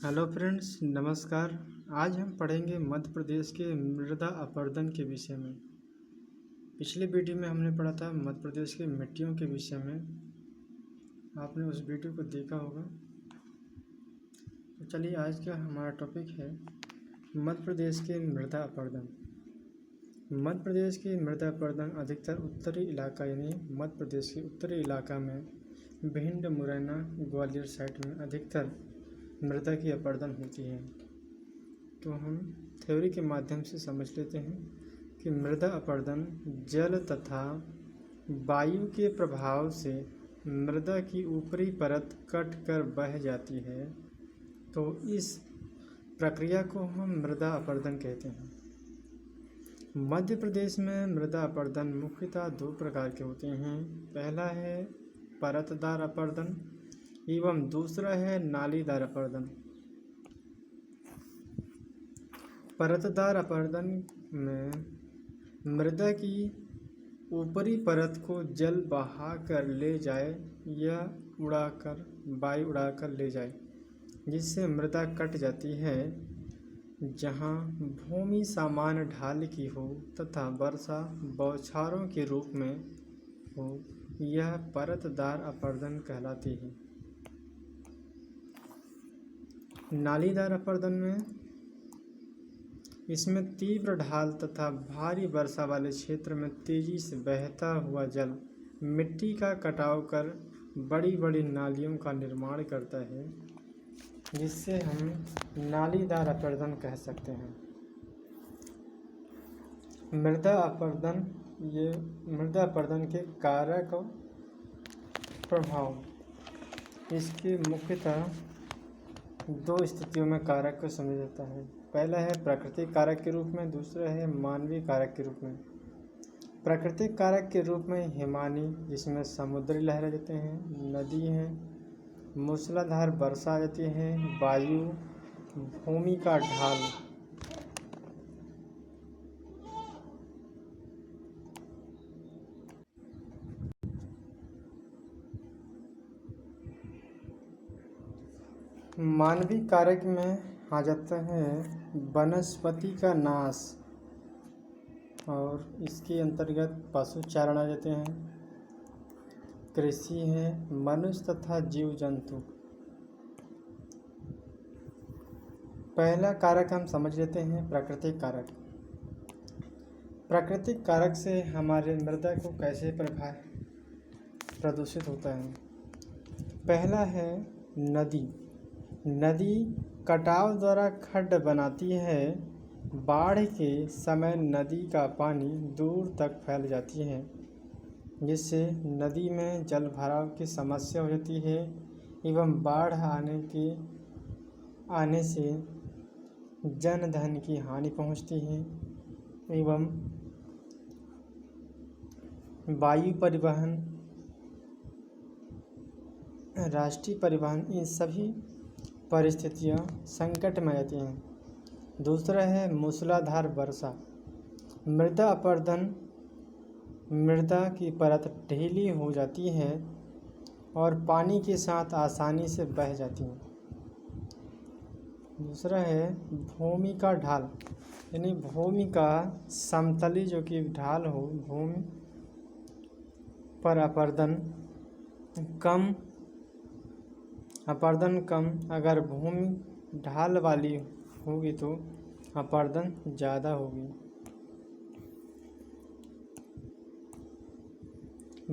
Hello friends, नमस्कार। आज हम पढ़ेंगे मध्य प्रदेश के मृदा अपरदन के विषय में। पिछले वीडियो में हमने पढ़ा था मध्य प्रदेश के मिट्टियों के विषय में। आपने उस वीडियो को देखा होगा। तो चलिए, आज का हमारा टॉपिक है मध्य प्रदेश के मृदा अपरदन। मध्य प्रदेश की मृदा अपरदन अधिकतर उत्तरी इलाका यानी मध्य प्रदेश के उत्तरी इलाका में भिंड, मुरैना, ग्वालियर साइड में अधिकतर मृदा की अपरदन होती है। तो हम थ्योरी के माध्यम से समझ लेते हैं कि मृदा अपरदन जल तथा वायु के प्रभाव से मृदा की ऊपरी परत कट कर बह जाती है। तो इस प्रक्रिया को हम मृदा अपरदन कहते हैं। मध्य प्रदेश में मृदा अपरदन मुख्यतः दो प्रकार के होते हैं। पहला है परतदार अपरदन एवं दूसरा है नालीदार अपरदन। परतदार अपरदन में मृदा की ऊपरी परत को जल बहा कर ले जाए या वायु उड़ाकर ले जाए, जिससे मृदा कट जाती है। जहाँ भूमि सामान्य ढाल की हो तथा वर्षा बौछारों के रूप में हो, यह परतदार अपरदन कहलाती है। नालीदार अपरदन में इसमें तीव्र ढाल तथा भारी वर्षा वाले क्षेत्र में तेजी से बहता हुआ जल मिट्टी का कटाव कर बड़ी बड़ी नालियों का निर्माण करता है, जिससे हम नालीदार अपरदन कह सकते हैं। मृदा अपरदन के कारक और प्रभाव। इसके मुख्यतः दो स्थितियों में कारक को समझा जाता है। पहला है प्राकृतिक कारक के रूप में, दूसरा है मानवीय कारक के रूप में। प्राकृतिक कारक के रूप में हिमानी, जिसमें समुद्री लहरें जाते हैं, नदी हैं, मूसलाधार वर्षा आ जाती है, वायु, भूमि का ढाल। मानवीय कारक में आ जाता है वनस्पति का नाश, और इसके अंतर्गत पशु चारण आ जाते हैं, कृषि है, मनुष्य तथा जीव जंतु। पहला कारक हम समझ लेते हैं प्राकृतिक कारक। प्राकृतिक कारक से हमारे मृदा को कैसे प्रदूषित होता है। पहला है नदी। नदी कटाव द्वारा खड्ड बनाती है। बाढ़ के समय नदी का पानी दूर तक फैल जाती है, जिससे नदी में जल भराव की समस्या हो जाती है एवं बाढ़ आने से जन धन की हानि पहुंचती है एवं वायु परिवहन, राष्ट्रीय परिवहन, इन सभी परिस्थितियां संकट में आती हैं। दूसरा है मूसलाधार वर्षा। मृदा अपरदन, मृदा की परत ढीली हो जाती है और पानी के साथ आसानी से बह जाती है। दूसरा है भूमि का ढाल, यानी भूमि का समतली जो कि ढाल हो, भूमि पर अपरदन कम। अगर भूमि ढाल वाली होगी तो अपरदन ज़्यादा होगी।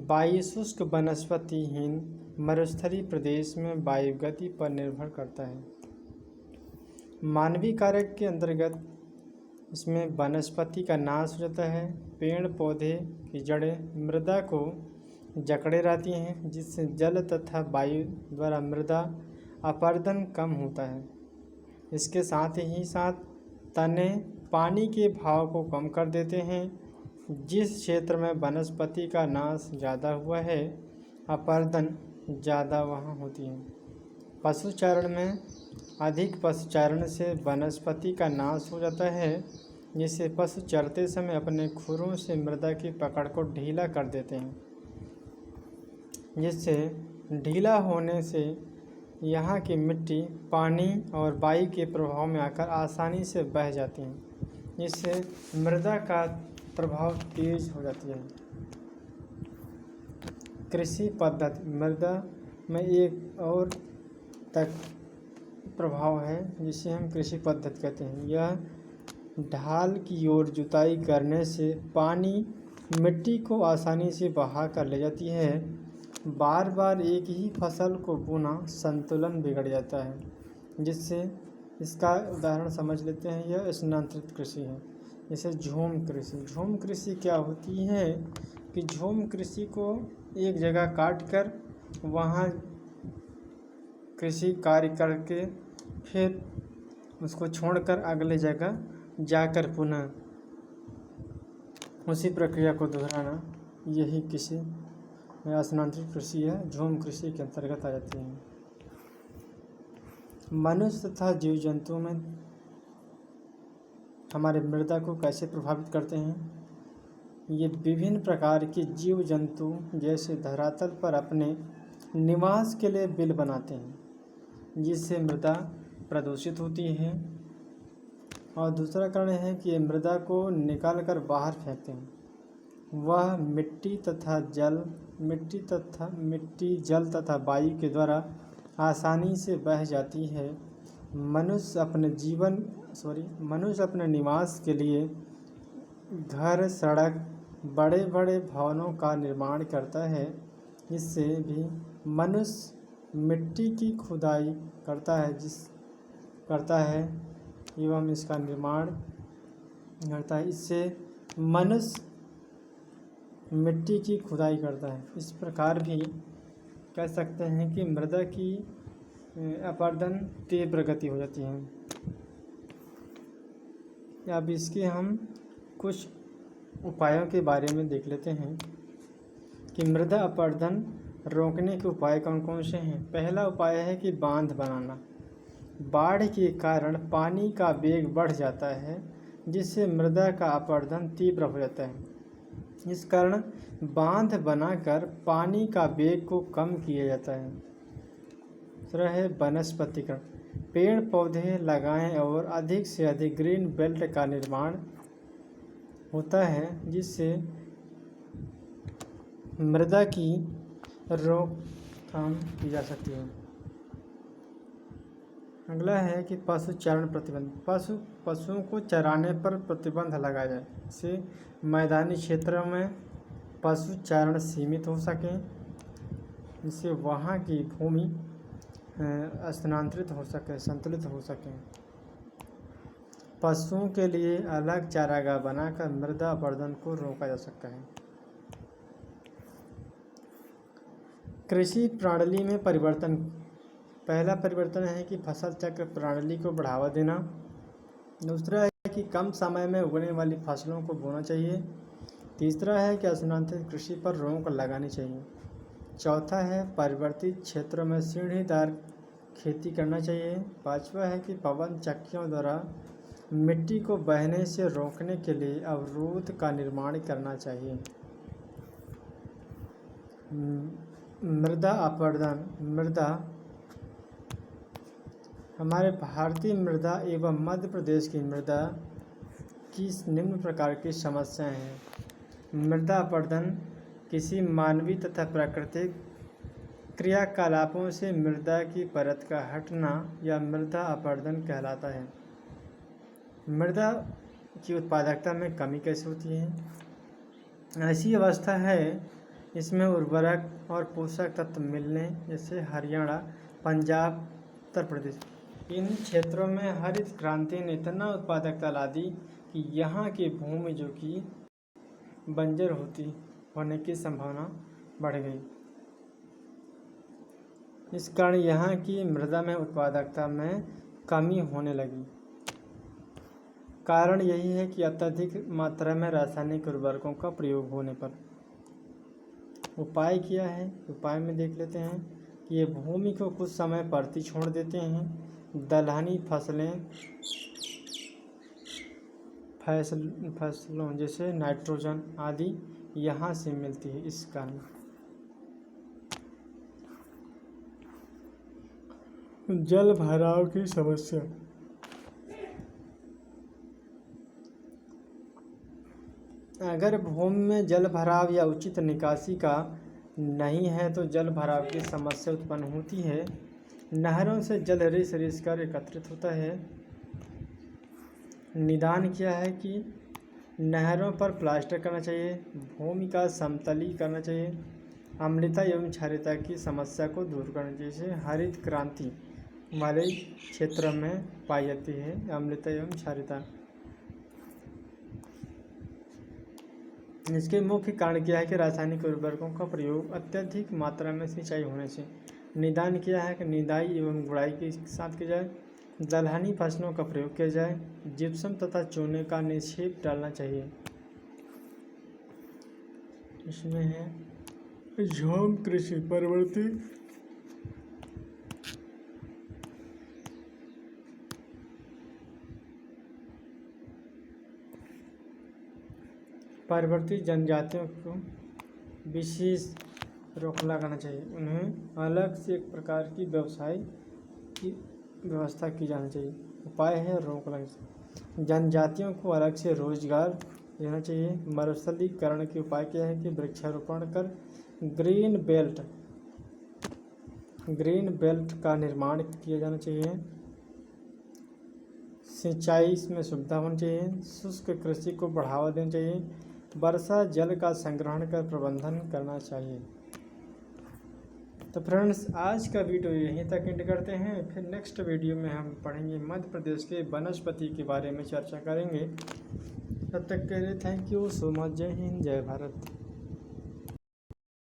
वायु शुष्क वनस्पतिहीन मरुस्थलीय प्रदेश में वायु गति पर निर्भर करता है। मानवीय कारक के अंतर्गत इसमें वनस्पति का नाश हो जाता है। पेड़ पौधे की जड़ें मृदा को जकड़े रहती हैं, जिससे जल तथा वायु द्वारा मृदा अपरदन कम होता है। इसके साथ ही साथ तने पानी के भाव को कम कर देते हैं। जिस क्षेत्र में वनस्पति का नाश ज़्यादा हुआ है, अपरदन ज़्यादा वहाँ होती है। पशुचारण में अधिक पशुचारण से वनस्पति का नाश हो जाता है, जिससे पशु चरते समय अपने खुरों से मृदा की पकड़ को ढीला कर देते हैं, जिससे ढीला होने से यहाँ की मिट्टी पानी और वायु के प्रभाव में आकर आसानी से बह जाती है, जिससे मृदा का प्रभाव तेज हो जाती है। कृषि पद्धति मृदा में एक और तक प्रभाव है जिसे हम कृषि पद्धति कहते हैं। यह ढाल की ओर जुताई करने से पानी मिट्टी को आसानी से बहा कर ले जाती है। बार बार एक ही फसल को बोना संतुलन बिगड़ जाता है, जिससे इसका उदाहरण समझ लेते हैं। यह स्थानांतरित कृषि है। जैसे झूम कृषि। झूम कृषि क्या होती है कि झूम कृषि को एक जगह काट कर वहाँ कृषि कार्य करके फिर उसको छोड़कर अगले जगह जाकर पुनः उसी प्रक्रिया को दोहराना, यही कृषि स्थानांतरित कृषि है, झूम कृषि के अंतर्गत आ जाती है। मनुष्य तथा जीव जंतुओं में हमारे मृदा को कैसे प्रभावित करते हैं? ये विभिन्न प्रकार के जीव जंतु जैसे धरातल पर अपने निवास के लिए बिल बनाते हैं, जिससे मृदा प्रदूषित होती है। और दूसरा कारण है कि ये मृदा को निकाल कर बाहर फेंकते हैं। वह मिट्टी जल तथा वायु के द्वारा आसानी से बह जाती है। मनुष्य अपने निवास के लिए घर, सड़क, बड़े बड़े भवनों का निर्माण करता है। इससे भी मनुष्य मिट्टी की खुदाई करता है एवं इसका निर्माण करता है। इससे मनुष्य मिट्टी की खुदाई करता है। इस प्रकार भी कह सकते हैं कि मृदा की अपरदन तीव्र गति हो जाती है। अब इसके हम कुछ उपायों के बारे में देख लेते हैं कि मृदा अपरदन रोकने के उपाय कौन कौन से हैं। पहला उपाय है कि बांध बनाना। बाढ़ के कारण पानी का वेग बढ़ जाता है, जिससे मृदा का अपरदन तीव्र हो जाता है। इस कारण बांध बनाकर पानी का वेग को कम किया जाता है। दूसरा है वनस्पतिकरण। पेड़ पौधे लगाएं और अधिक से अधिक ग्रीन बेल्ट का निर्माण होता है, जिससे मृदा की रोकथाम की जा सकती है। अगला है कि पशुचारण प्रतिबंध। पशुओं को चराने पर प्रतिबंध लगाया जाए, इससे मैदानी क्षेत्रों में पशुचारण सीमित हो सके, जिससे वहाँ की भूमि स्थानांतरित हो सके, संतुलित हो सके। पशुओं के लिए अलग चारागाह बनाकर मृदा अपरदन को रोका जा सकता है। कृषि प्रणाली में परिवर्तन। पहला परिवर्तन है कि फसल चक्र प्रणाली को बढ़ावा देना। दूसरा है कि कम समय में उगने वाली फसलों को बोना चाहिए। तीसरा है कि स्थानांतरित कृषि पर रोक लगानी चाहिए। चौथा है परिवर्तित क्षेत्रों में सीढ़ीदार खेती करना चाहिए। पांचवा है कि पवन चक्कियों द्वारा मिट्टी को बहने से रोकने के लिए अवरोध का निर्माण करना चाहिए। मृदा अपरदन। हमारे भारतीय मृदा एवं मध्य प्रदेश की मृदा की निम्न प्रकार की समस्याएं हैं। मृदा अपरदन किसी मानवीय तथा प्राकृतिक क्रियाकलापों से मृदा की परत का हटना या मृदा अपरदन कहलाता है। मृदा की उत्पादकता में कमी कैसे होती है? ऐसी अवस्था है इसमें उर्वरक और पोषक तत्व मिलने, जैसे हरियाणा, पंजाब, उत्तर प्रदेश, इन क्षेत्रों में हरित क्रांति ने इतना उत्पादकता ला दी कि यहाँ की भूमि जो कि बंजर होने की संभावना बढ़ गई। इस कारण यहाँ की मृदा में उत्पादकता में कमी होने लगी। कारण यही है कि अत्यधिक मात्रा में रासायनिक उर्वरकों का प्रयोग होने पर। उपाय क्या है? उपाय में देख लेते हैं कि ये भूमि को कुछ समय परती छोड़ देते हैं। दलहनी फसलों जैसे नाइट्रोजन आदि यहाँ से मिलती है। इस कारण जल भराव की समस्या। अगर भूमि में जल भराव या उचित निकासी का नहीं है तो जल भराव की समस्या उत्पन्न होती है। नहरों से जल रिस रिस कर एकत्रित होता है। निदान क्या है कि नहरों पर प्लास्टर करना चाहिए, भूमि का समतलीकरण करना चाहिए, अम्लता एवं क्षारीयता की समस्या को दूर करना चाहिए। जैसे हरित क्रांति वाले क्षेत्रों में पाई जाती है अम्लता एवं क्षारीयता। इसके मुख्य कारण क्या है कि रासायनिक उर्वरकों का प्रयोग अत्यधिक मात्रा में सिंचाई होने से। निदान क्या है कि निदाई एवं गुड़ाई के साथ किया जाए, दलहनी फसलों का प्रयोग किया जाए, जिप्सम तथा चूने का निक्षेप डालना चाहिए। इसमें है झोम कृषि परवर्ती जनजातियों को विशेष रोक लगाना चाहिए। उन्हें अलग से एक प्रकार की व्यवसाय की व्यवस्था की जानी चाहिए। उपाय है रोक लगाना। जनजातियों को अलग से रोजगार देना चाहिए। मरुस्थलीकरण के उपाय क्या है कि वृक्षारोपण कर ग्रीन बेल्ट का निर्माण किया जाना चाहिए। सिंचाई में सुविधा होनी चाहिए। शुष्क कृषि को बढ़ावा देना चाहिए। वर्षा जल का संग्रहण कर प्रबंधन करना चाहिए। तो फ्रेंड्स, आज का वीडियो यहीं तक एंड करते हैं। फिर नेक्स्ट वीडियो में हम पढ़ेंगे मध्य प्रदेश के वनस्पति के बारे में चर्चा करेंगे। तब तक के लिए थैंक यू सो मच। जय हिंद, जय भारत।